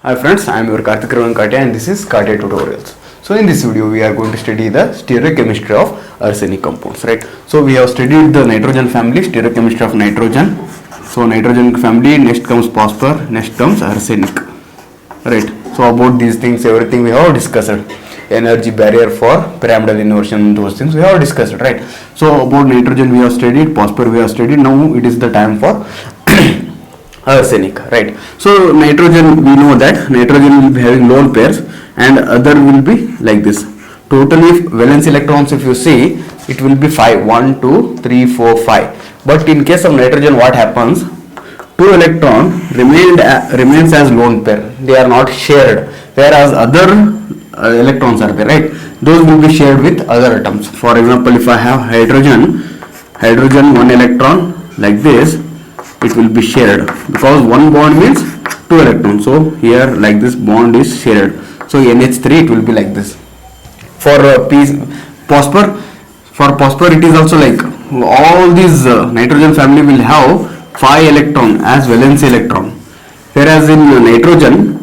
Hi friends, I am your Karthik Ravan and this is Katia Tutorials. So in this video we are going to study the stereochemistry of arsenic compounds, right? So we have studied the nitrogen family, stereochemistry of nitrogen. So nitrogen family, next comes phosphor, next comes arsenic, right? So about these things, everything we have discussed. Energy barrier for pyramidal inversion, those things we have discussed, right? So about nitrogen we have studied, phosphor we have studied. Now it is the time for arsenic, right? So nitrogen, we know that nitrogen will be having lone pairs and other will be like this. Totally valence electrons, if you see, it will be 5, 1 2 3 4 5. But in case of nitrogen, what happens? 2 electron remains as lone pair, they are not shared, whereas other electrons are there, right? Those will be shared with other atoms. For example, if I have hydrogen 1 electron like this, it will be shared because one bond means 2 electrons. So here like this bond is shared. So NH3 it will be like this. For phosphor it is also like all these nitrogen family will have 5 electron as valence electron, whereas in nitrogen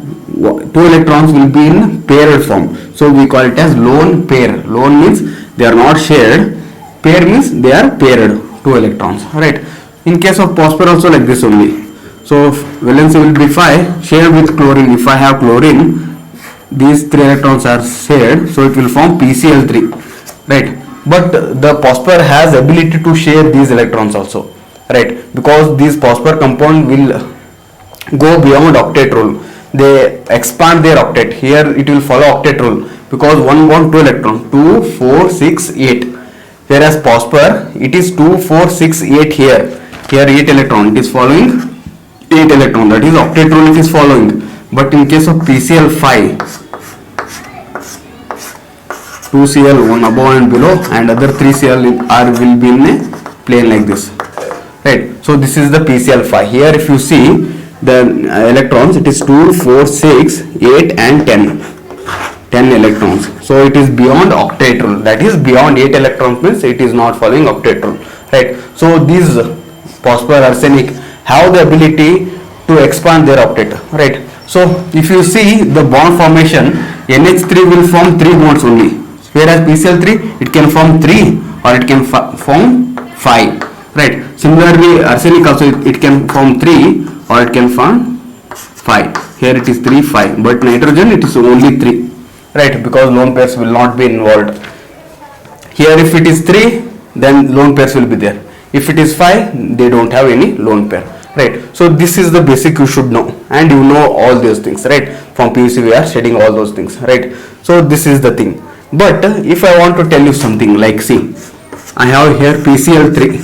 2 electrons will be in paired form. So we call it as lone pair. Lone means they are not shared, pair means they are paired, 2 electrons, right? In case of phosphor also like this only. So valence will be 5 shared with chlorine. If I have chlorine, these 3 electrons are shared, so it will form PCl3, right? But the phosphor has ability to share these electrons also, right? Because these phosphor compound will go beyond octet rule. They expand their octet. Here it will follow octet rule because one bond 2 electron, 2 4 6 8, whereas phosphor it is 2 4 6 8 here 8 electron, it is following 8 electron, that is octet rule it is following. But in case of PCl5, 2 Cl one above and below and other 3 Cl will be in a plane like this, right? So this is the PCl5. Here if you see the electrons, it is 2 4 6 8 and 10 electrons. So it is beyond octet rule, that is beyond 8 electrons means it is not following octet rule, right? So these phosphor, arsenic have the ability to expand their octet, right? So if you see the bond formation, NH3 will form 3 bonds only, whereas PCl3 it can form 3 or it can form 5, right? Similarly arsenic also it can form 3 or it can form 5. Here it is 3 5, but nitrogen it is only 3, right? Because lone pairs will not be involved. Here if it is 3, then lone pairs will be there. If it is 5, they don't have any lone pair, right? So this is the basic you should know, and you know all those things, right? From PUC we are studying all those things, right? So this is the thing. But if I want to tell you something, like see, I have here PCl3,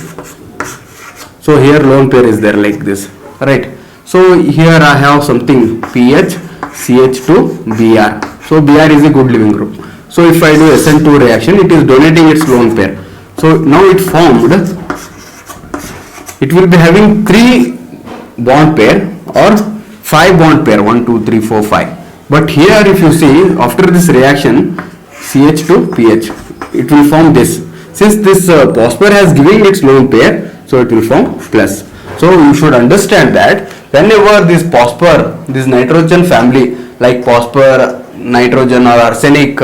so here lone pair is there like this, right? So here I have something PH CH2 Br. So Br is a good leaving group. So if I do SN2 reaction, it is donating its lone pair. So now it formed, it will be having 3 bond pair or 5 bond pair, 1 2 3 4 5. But here if you see, after this reaction CH2 PH, it will form this. Since this phosphor has given its lone pair, so it will form plus. So you should understand that whenever this phosphor, this nitrogen family like phosphor, nitrogen or arsenic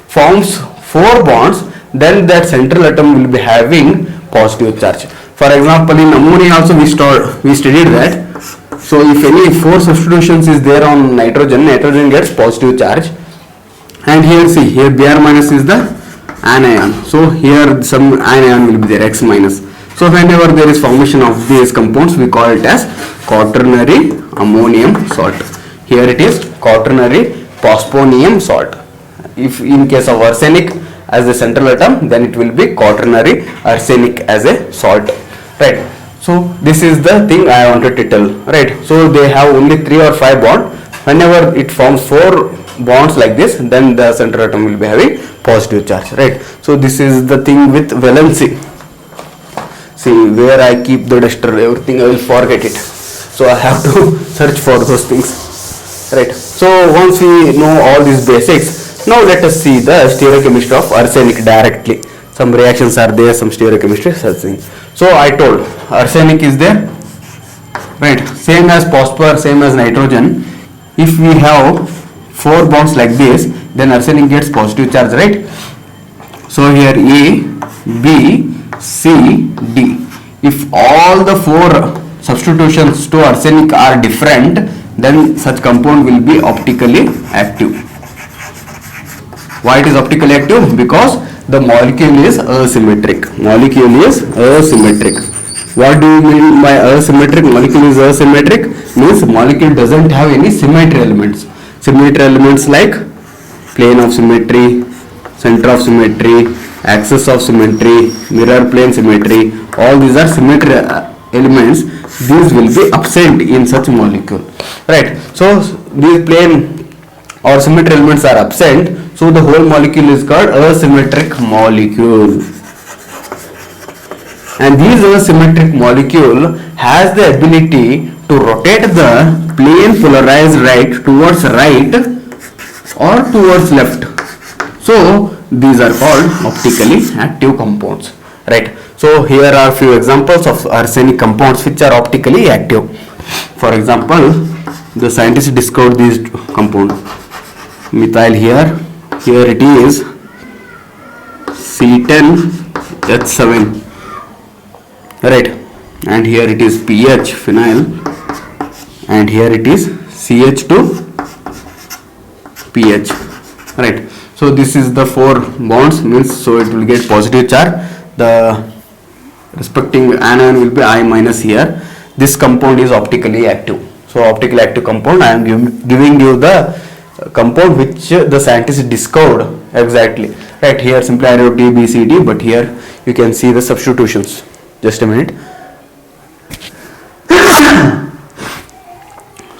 forms 4 bonds, then that central atom will be having positive charge. For example, in ammonia also we studied that. So if any 4 substitutions is there on nitrogen, nitrogen gets positive charge. And here see, here Br minus is the anion. So here some anion will be there, X minus. So whenever there is formation of these compounds, we call it as quaternary ammonium salt. Here it is quaternary phosphonium salt. If in case of arsenic as the central atom, then it will be quaternary arsenic as a salt, right? So this is the thing I wanted to tell, right? So they have only 3 or 5 bonds. Whenever it forms 4 bonds like this, then the central atom will be having positive charge, right? So this is the thing with valency. See, where I keep the duster, everything I will forget it. So I have to search for those things, right? So once we know all these basics, now let us see the stereochemistry of arsenic directly. Some reactions are there, some stereochemistry such thing. So I told arsenic is there, right? Same as phosphor, same as nitrogen. if we have 4 bonds like this, then arsenic gets positive charge, right? So here A, B, C, D. If all the 4 substitutions to arsenic are different, then such compound will be optically active. Why it is optically active? Because the molecule is asymmetric. Molecule is asymmetric. What do you mean by asymmetric? Molecule is asymmetric means molecule doesn't have any symmetry elements. Symmetry elements like plane of symmetry, center of symmetry, axis of symmetry, mirror plane symmetry. All these are symmetry elements. These will be absent in such molecule, right? So these plane or symmetry elements are absent. So the whole molecule is called asymmetric molecule. And this asymmetric molecule has the ability to rotate the plane polarized right towards right or towards left. So these are called optically active compounds, right? So here are few examples of arsenic compounds which are optically active. For example, the scientists discovered this compound methyl here it is C10H7, right, and here it is PH phenyl, and here it is CH2 PH, right. So this is the 4 bonds, means so it will get positive charge. The respecting anion will be I minus here. This compound is optically active. So optically active compound, I am giving you the compound which the scientists discovered exactly, right. Here simply I wrote D, B, C, D, but here you can see the substitutions. Just a minute.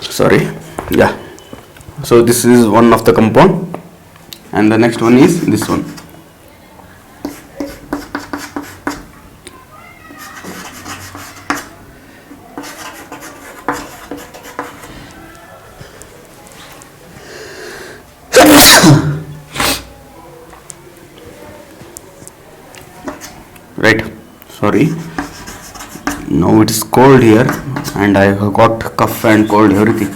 Sorry. Yeah. So this is one of the compound, and the next one is this one. Right, sorry, now it is cold here and I have got cough and cold, everything,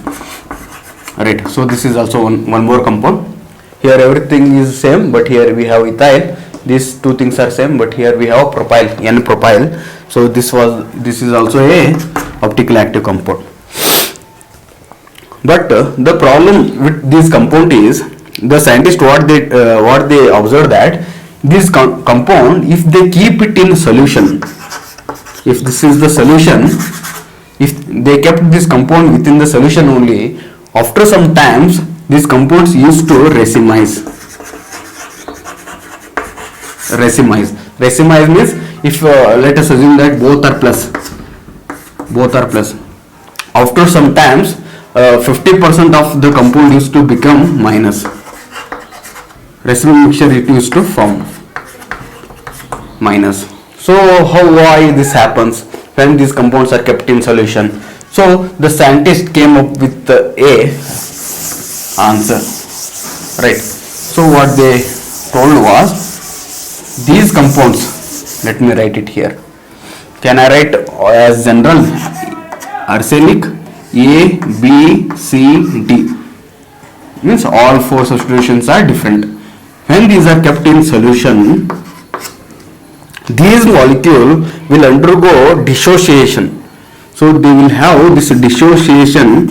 right. So this is also one more compound. Here everything is same, but here we have ethyl. These two things are same, but here we have propyl, N-propyl. So this is also a optically active compound. But the problem with this compound is the scientists what they observed that this compound, if they keep it in solution, if this is the solution, if they kept this compound within the solution only, after some times these compounds used to racemize. Racemize means if let us assume that both are plus. After some times 50% of the compound used to become minus. Racemic mixture it used to form minus. So why this happens when these compounds are kept in solution? So the scientist came up with the answer, right. So what they told was, these compounds, let me write it here. Can I write as general? Arsenic A, B, C, D means all 4 substitutions are different. When these are kept in solution, these molecule will undergo dissociation. So they will have this dissociation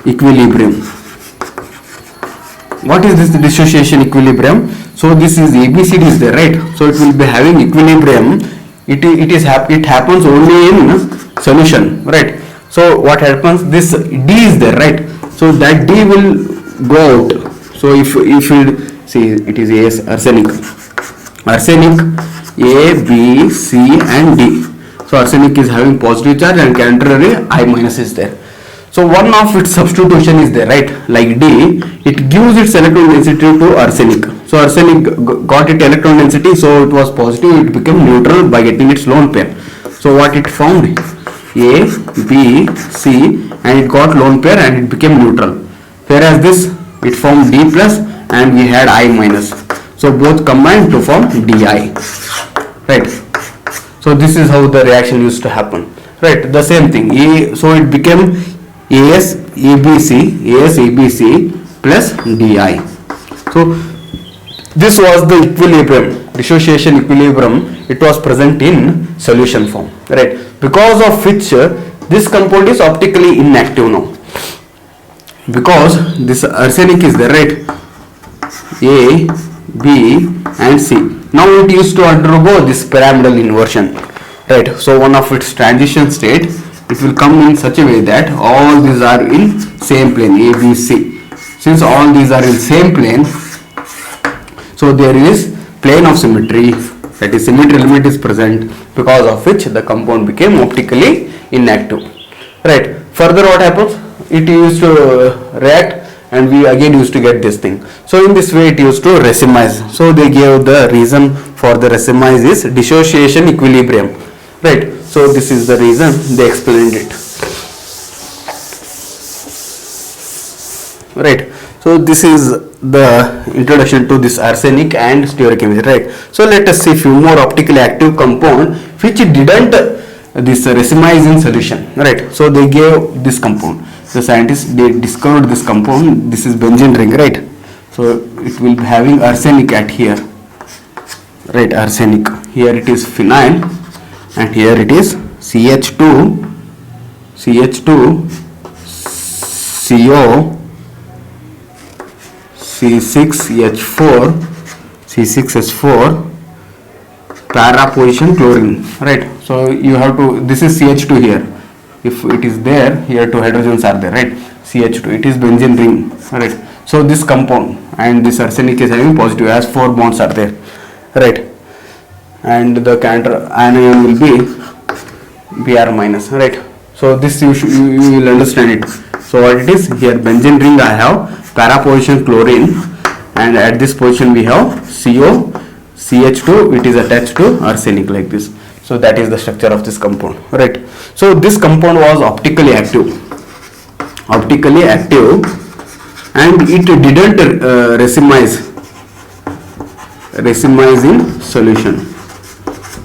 equilibrium. What is this dissociation equilibrium? So this is ABCD is there, right? So it will be having equilibrium. It happens only in solution, right? So what happens? This D is there, right? So that D will go out. So if you see, it is arsenic A, B, C and D. So arsenic is having positive charge and contrary I minus is there. So one of its substitution is there, right? Like D, it gives its electron density to arsenic. So arsenic got its electron density, so it was positive, it became neutral by getting its lone pair. So what it found? A, B, C, and it got lone pair and it became neutral. Whereas this, it formed D plus and we had I minus. So both combined to form Di, right? So this is how the reaction used to happen, right? The same thing. So it became AsAbC plus Di. So this was the equilibrium, dissociation equilibrium. It was present in solution form, right? Because of which this compound is optically inactive now. Because this arsenic is there, right? A, B and C. Now it used to undergo this pyramidal inversion, right? So one of its transition state, it will come in such a way that all these are in same plane, A, B, C. Since all these are in same plane, so there is plane of symmetry, that is symmetry element is present, because of which the compound became optically inactive, right? Further what happens? It used to react and we again used to get this thing. So in this way it used to racemize. So they gave the reason for the racemize is dissociation equilibrium, right? So this is the reason they explained it, right? So this is the introduction to this arsenic and stereochemistry, right? So let us see few more optically active compound which didn't this racemize in solution, right? So they gave this compound. The scientists, they discovered this compound. This is benzene ring, right? So it will be having arsenic at here, right? Arsenic. Here it is phenyl and here it is CH2, CO, C6H4, C6H4, para position chlorine, right? So you have to, this is CH2 here. If it is there, here two hydrogens are there, right? CH2, it is benzene ring, right? So this compound and this arsenic is having positive as 4 bonds are there, right? And the counter anion will be Br minus, right? So this you will understand it. So what it is here, benzene ring I have para position chlorine, and at this position we have CO, CH2, it is attached to arsenic like this. So that is the structure of this compound, right? So this compound was optically active, and it didn't racemize in solution.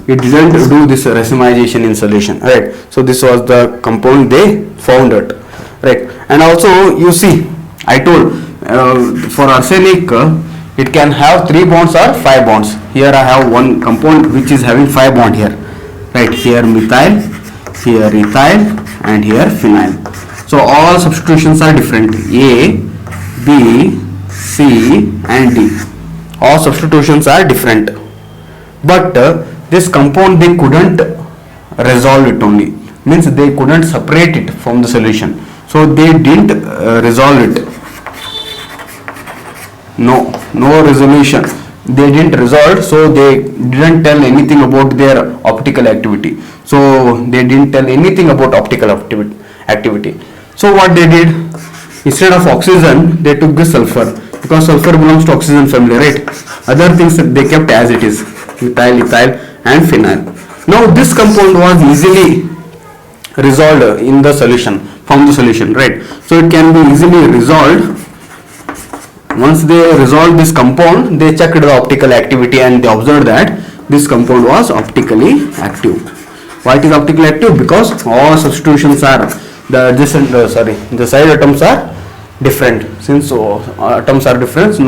It didn't do this racemization in solution, right? So this was the compound they found it, right? And also you see, I told for arsenic it can have 3 bonds or 5 bonds. Here I have one compound which is having 5 bond here, right? Here methyl, here ethyl and here phenyl. So all substitutions are different, A, B, C and D. All substitutions are different, but this compound they couldn't resolve it only, means they couldn't separate it from the solution. So they didn't resolve it. No resolution. They didn't resolve, so they didn't tell anything about their optical activity. So they didn't tell anything about optical activity. So what they did, instead of oxygen, they took the sulfur, because sulfur belongs to oxygen family, right? Other things they kept as it is, methyl, ethyl and phenyl. Now this compound was easily resolved in the solution, from the solution, right? So it can be easily resolved. Once they resolved this compound, they checked the optical activity and they observed that this compound was optically active. Why it is optically active? Because all substitutions are the adjacent, the side atoms are different. Since atoms are different,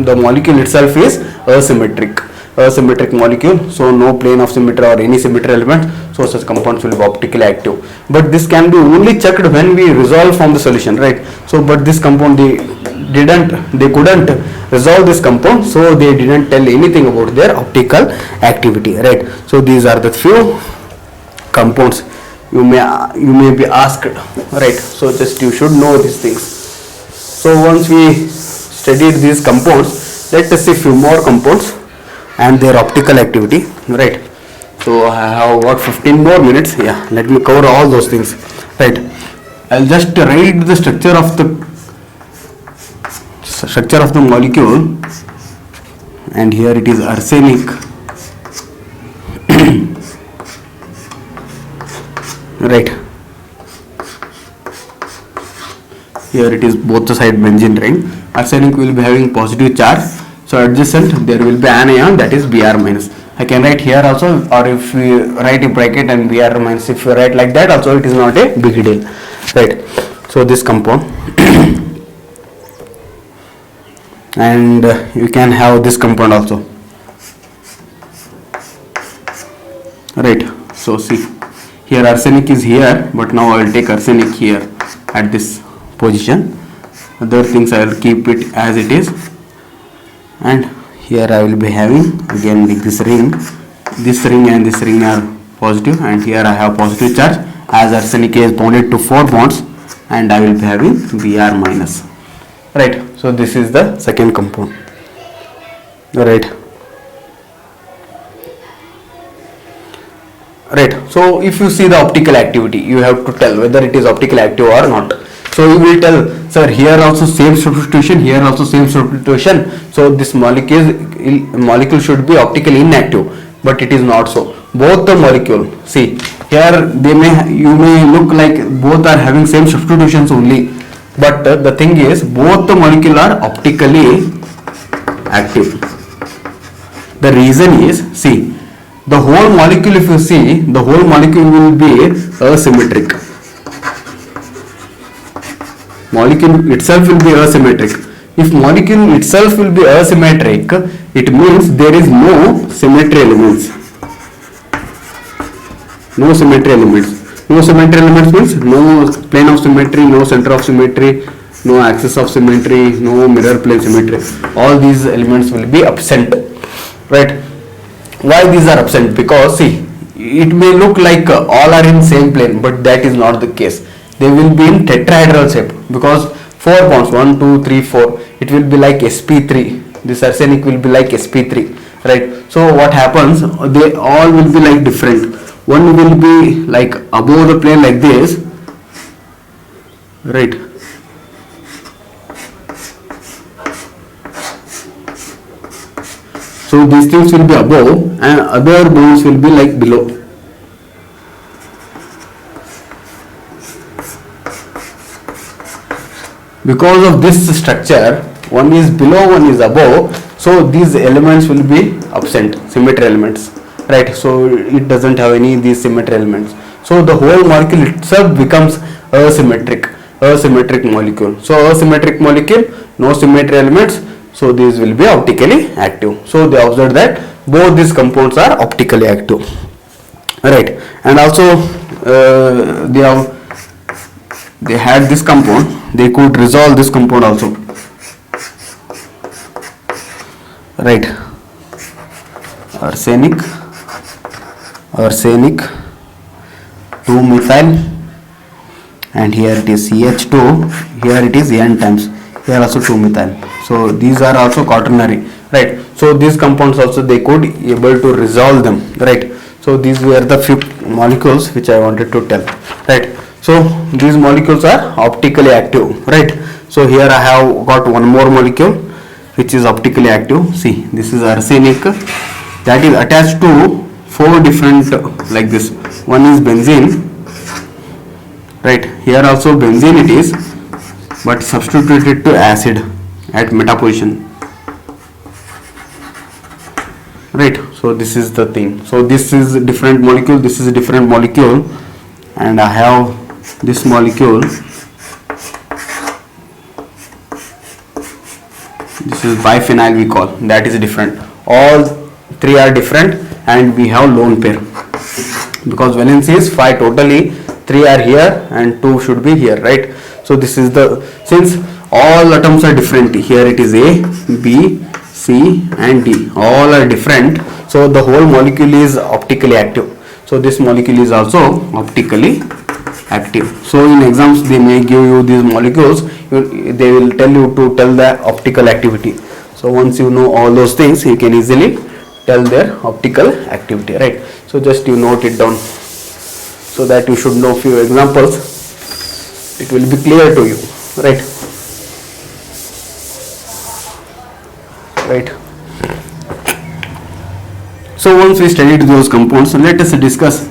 the molecule itself is asymmetric molecule, so no plane of symmetry or any symmetry element, so such compounds will be optically active. But this can be only checked when we resolve from the solution, right? So but this compound they couldn't resolve this compound, so they didn't tell anything about their optical activity, right? So these are the few compounds you may be asked, right? So just you should know these things. So once we studied these compounds, let us see few more compounds and their optical activity, right? So I have about 15 more minutes. Yeah, let me cover all those things, right? I'll just write the structure of the molecule, and here it is arsenic, right? Here it is both the side benzene ring. Arsenic will be having positive charge, so adjacent there will be anion, that is Br minus. I can write here also, or if we write in bracket and Br minus, if you write like that also, it is not a big deal, right? So this compound and you can have this compound also, right? So see, here arsenic is here, but now I will take arsenic here at this position. Other things I will keep it as it is, and here I will be having again like this ring and this ring are positive, and here I have positive charge as arsenic is bonded to 4 bonds, and I will be having Br minus, right? So this is the second compound, right? Right. So if you see the optical activity, you have to tell whether it is optically active or not. So you will tell, sir, here also same substitution, here also same substitution. So this molecule should be optically inactive, but it is not so. Both the molecule, see here you may look like both are having same substitutions only, but the thing is both the molecule are optically active. The reason is, see, the whole molecule, if you see, the whole molecule will be asymmetric. Molecule itself will be asymmetric. If molecule itself will be asymmetric, it means there is no symmetry elements. No symmetry elements. No symmetry elements means no plane of symmetry, no center of symmetry, no axis of symmetry, no mirror plane symmetry. All these elements will be absent, right? Why these are absent? Because see, it may look like all are in same plane, but that is not the case. They will be in tetrahedral shape because 4 bonds, 1, 2, 3, 4, it will be like sp3. This arsenic will be like sp3, right? So what happens, they all will be like different. One will be like above the plane like this, right? So these things will be above and other bonds will be like below. Because of this structure, one is below, one is above, so these elements will be absent, symmetry elements, right? So it doesn't have any of these symmetry elements. So the whole molecule itself becomes asymmetric molecule. So asymmetric molecule, no symmetry elements, so these will be optically active. So they observed that both these compounds are optically active, right? And also they had this compound, they could resolve this compound also, right? Arsenic 2-methyl, and here it is CH2, here it is N times, here also 2-methyl. So these are also quaternary, right? So these compounds also they could able to resolve them, right? So these were the few molecules which I wanted to tell, right? So these molecules are optically active, right? So here I have got one more molecule which is optically active. See, this is arsenic that is attached to 4 different like this. One is benzene, right? Here also benzene it is, but substituted to acid at meta position, right? So this is the thing. So this is a different molecule, this is a different molecule, and I have this molecule, this is biphenyl we call, that is different. All 3 are different, and we have lone pair because valency is 5 totally, 3 are here and 2 should be here, right? So this is the, since all atoms are different, here it is A, B, C and D, all are different, so the whole molecule is optically active. So this molecule is also optically active. So in exams they may give you these molecules, they will tell you to tell the optical activity. So once you know all those things, you can easily tell their optical activity, right? So just you note it down so that you should know few examples, it will be clear to you, right? Right. So once we studied those compounds, let us discuss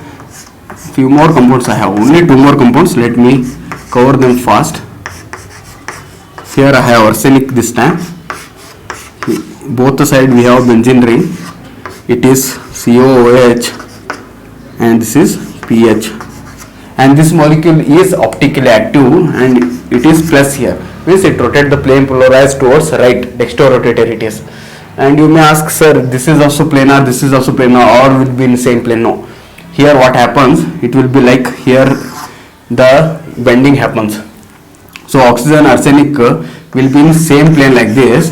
few more compounds. I have only 2 more compounds, let me cover them fast. Here I have arsenic this time, both the side we have benzene ring, it is COOH and this is PH, and this molecule is optically active and it is plus here, means it rotates the plane polarized towards right, dextrorotator it is. And you may ask, sir, this is also planar, this is also planar, or will be in same plane? No, here what happens, it will be like here the bending happens. So oxygen, arsenic will be in same plane like this,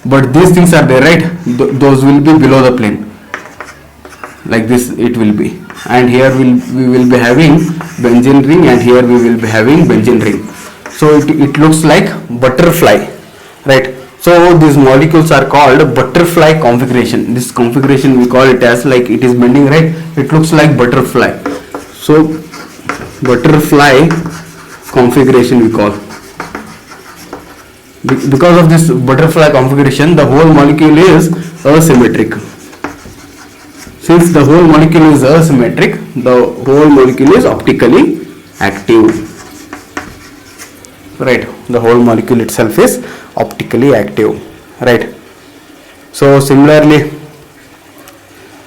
but these things are there, right? Those will be below the plane, like this it will be, and here we will be having benzene ring, and here we will be having benzene ring. So it looks like butterfly, right? So these molecules are called butterfly configuration. This configuration we call it as, like, it is bending, right? It looks like butterfly. So butterfly configuration we call. Because of this butterfly configuration, the whole molecule is asymmetric. Since the whole molecule is asymmetric, the whole molecule is optically active. Right, the whole molecule itself is optically active, right? So similarly,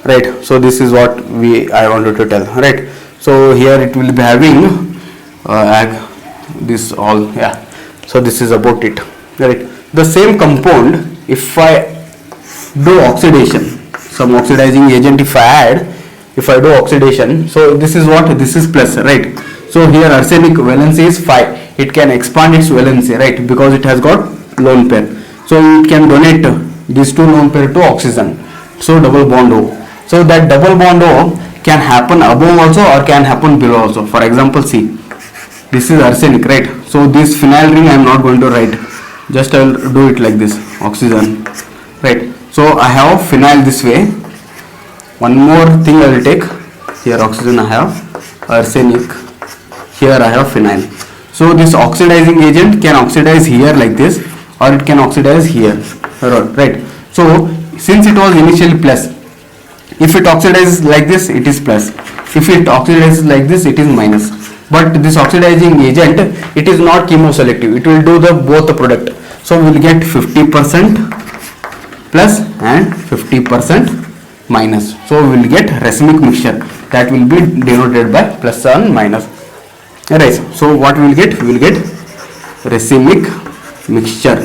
right, so this is what I wanted to tell, right? So here it will be having this all, yeah. So this is about it, right? The same compound, if I do oxidation, some oxidizing agent, if I do oxidation, so this is what, this is plus, right? So here arsenic valency is 5. It can expand its valency, right, because it has got lone pair. So it can donate these two lone pair to oxygen. So double bond O. So that double bond O can happen above also or can happen below also. For example, see, this is arsenic, right? So this phenyl ring I am not going to write. Just I will do it like this, oxygen, right? So I have phenyl this way. One more thing I will take. Here oxygen I have, arsenic. Here I have phenyl. So this oxidizing agent can oxidize here like this, or it can oxidize here, right? So since it was initially plus, if it oxidizes like this, it is plus. If it oxidizes like this, it is minus. But this oxidizing agent, it is not chemoselective. It will do the both the product. So we will get 50% plus and 50% minus. So we will get racemic mixture, that will be denoted by plus and minus. Right. So what we will get? We will get racemic mixture.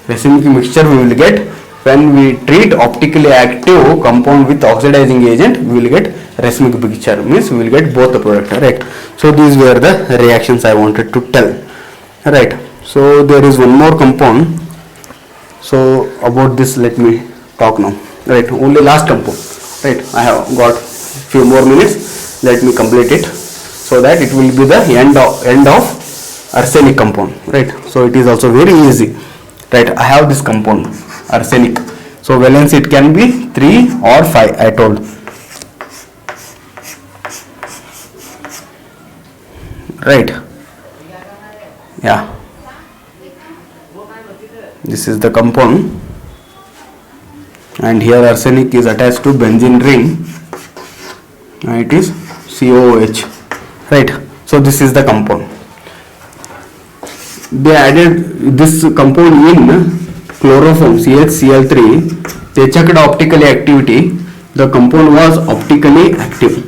Racemic mixture we will get when we treat optically active compound with oxidizing agent. We will get racemic mixture, means we will get both the product, right? So these were the reactions I wanted to tell, right? So there is one more compound. So about this let me talk now, right? Only last compound, right? I have got few more minutes. Let me complete it so that it will be the end of arsenic compound, right? So it is also very easy, right? I have this compound arsenic. So valence it can be 3 or 5, I told, right? Yeah, this is the compound, and here arsenic is attached to benzene ring, and it is COOH, right? So this is the compound. They added this compound in chloroform CHCl3. They checked optically activity. The compound was optically active.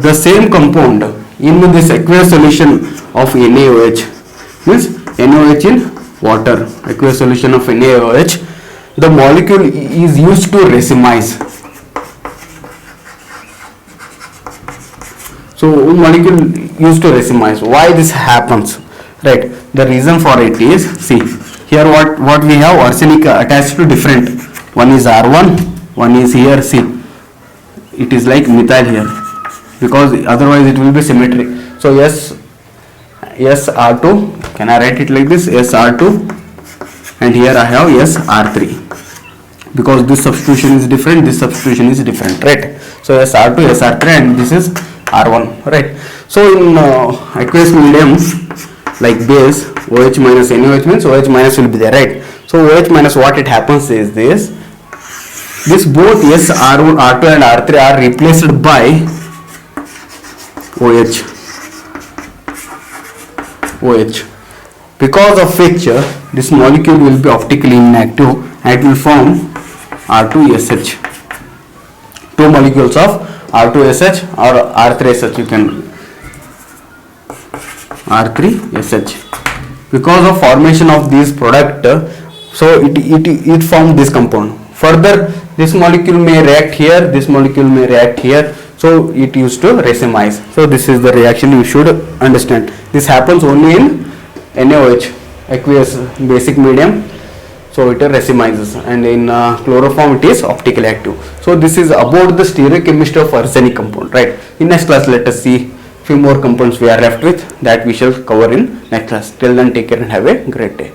The same compound in this aqueous solution of NaOH, means NaOH in water, aqueous solution of NaOH, the molecule is used to racemize. So molecule used to racemize. Why this happens, right? The reason for it is, see here what we have, arsenic attached to different, one is R1, one is here, see, it is like methyl here, because otherwise it will be symmetric. So SR2, can I write it like this, SR2, and here I have SR3, because this substitution is different, this substitution is different, right? So SR2, SR3, and this is R1, right? So in aqueous medium like base, OH minus NaOH, means OH minus will be there, right? So OH minus, what it happens is this both R1, R2 and R3 are replaced by OH, because of which this molecule will be optically inactive and it will form R2SH. Two molecules of R2SH or R3SH. You can R3SH. Because of formation of this product, so it formed this compound. Further, this molecule may react here, this molecule may react here, so it used to racemize. So this is the reaction you should understand. This happens only in NaOH, aqueous basic medium, so it racemizes, and in chloroform it is optically active. So this is about the stereochemistry of arsenic compound, right? In next class, let us see few more compounds we are left with, that we shall cover in next class. Till then, take care and have a great day.